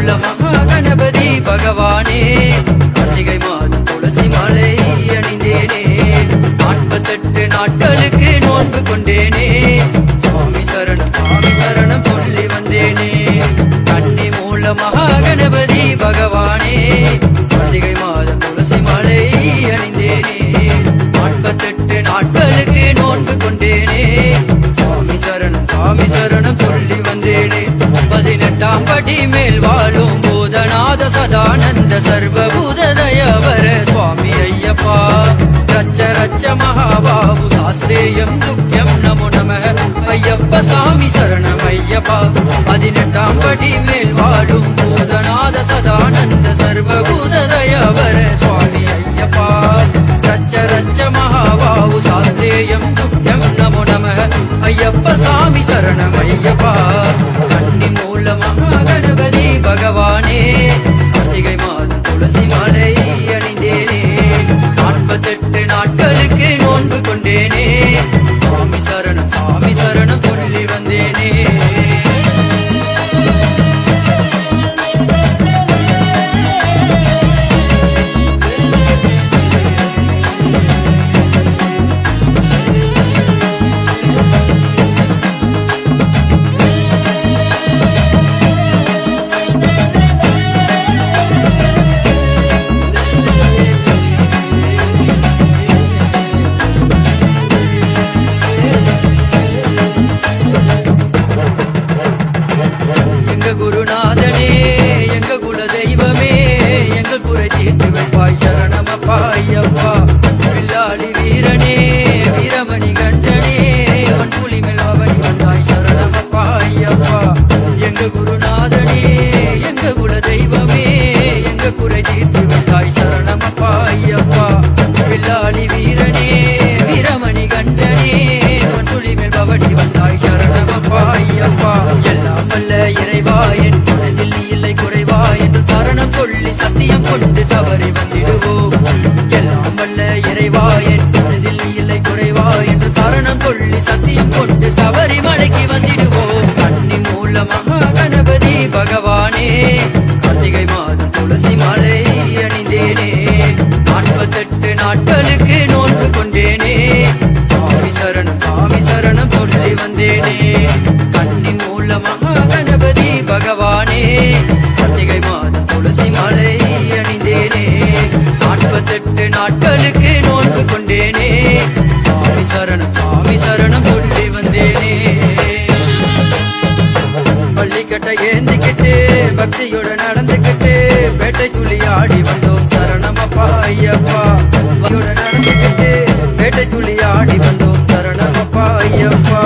மூல மகாகணபதி பகவானே கார்த்திகை மாதம் துளசி மாலை அணிந்தேனே 48 நாட்களுக்கு நோன்பு கொண்டேனே சுவாமி சரணம் சொல்லி வந்தேனே கன்னி மூல மகாகணபதி பகவானே கார்த்திகை மாதம் துளசி மாலை அணிந்தேனே 48 நாட்களுக்கு நோன்பு கொண்டேனே சுவாமி சரணம் சொல்லி வந்தேனே 18ஆம் படி மேல் வாழும் பூதநாத சதானந்த சர்வபூத தயவர சுவாமி ஐயப்பா ரச்ச மகாபாபு சாஸ்திரேயம் துக்கியம் நமோ நம ஐயப்ப சாமி சரணம் ஐயப்பா 18ஆம் படி மேல் வாழும் பூதநாத சதானந்த சர்வபூத தயவர சுவாமி ஐயப்பா ரச்ச மகாபாபு சாஸ்திரேயம் துக்கியம் நமோ நம ஐயப்ப சாமி சரணம் ஐயப்பா கன்னி மூல மகாகணபதி பகவானே கார்த்திகை மாதம் துளசி மாலை அணிந்தேனே 48 நாட்களுக்கு நோன்பு கொண்டேனே சுவாமி சரணம் சொல்லி வந்தேனே குருநாதனே எங்க குல தெய்வமே எங்க குறை தீர்த்து வைப்பாய் சரணமப்பா ஐயப்பா வில்லாளி வீரனே வீரமணி கண்டனே வன்புலி மேல் அவனி வந்தாய் சரணமப்பா ஐயப்பா எங்க குருநாதனே எங்க குல தெய்வமே எங்க குறை தீர்த்து வைப்பாய் சரணமப்பா ஐயப்பா வில்லாளி வீரனே வீரமணி கண்டனே வன்புலி மேல் அவனி வந்தாய் சரணமப்பா ஐயப்பா எல்லாம் வல்ல இறைவா என் மனதில் இல்லை குறைவா என்று காரணம் சொல்லி சத்தியம் கொண்டு சபரி வந்திடுவோம் எல்லாம் வல்ல இறைவா என் மனதில் இல்லை குறைவா என்று காரணம் சொல்லி சத்தியம் கொண்டு சபரி மலைக்கு வந்திடுவோம் கன்னி மூல மகாகணபதி பகவானே கார்த்திகை மாதம் துளசி மாலை அணிந்தேனே 48 நாட்களுக்கு நோன்பு கொண்டேனே சுவாமி சரணம் சொல்லி வந்தேனே கன்னி மூல மகாகணபதி பகவானே கார்த்திகை மாதம் துளசி மாலை அணிந்தேனே 48 நாட்களுக்கு நோன்பு கொண்டேனே சுவாமி சரணம் சொல்லி வந்தேனே பள்ளிக்கட்டை ஏந்திக்கிட்டு பக்தியோட நடந்துக்கிட்டு பேட்டை துளி ஆடி வந்தோம் சரணமப்பா ஐயப்பா நடந்துக்கிட்டு பேட்டை துளி ஆடி வந்தோம் சரணமப்பா ஐயப்பா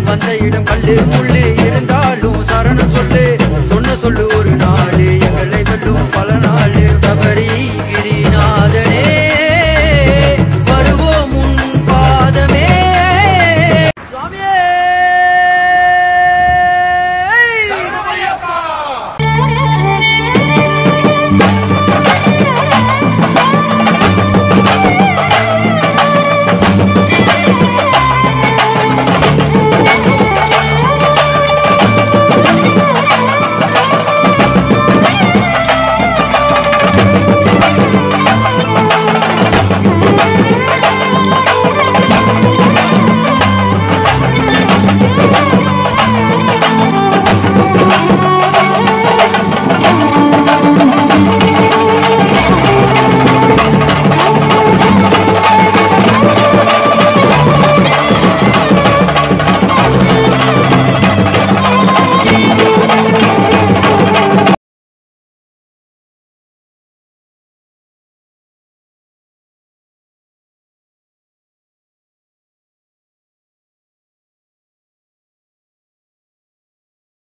வந்த இடம் கல்லு முள்ளு இருந்தாலும்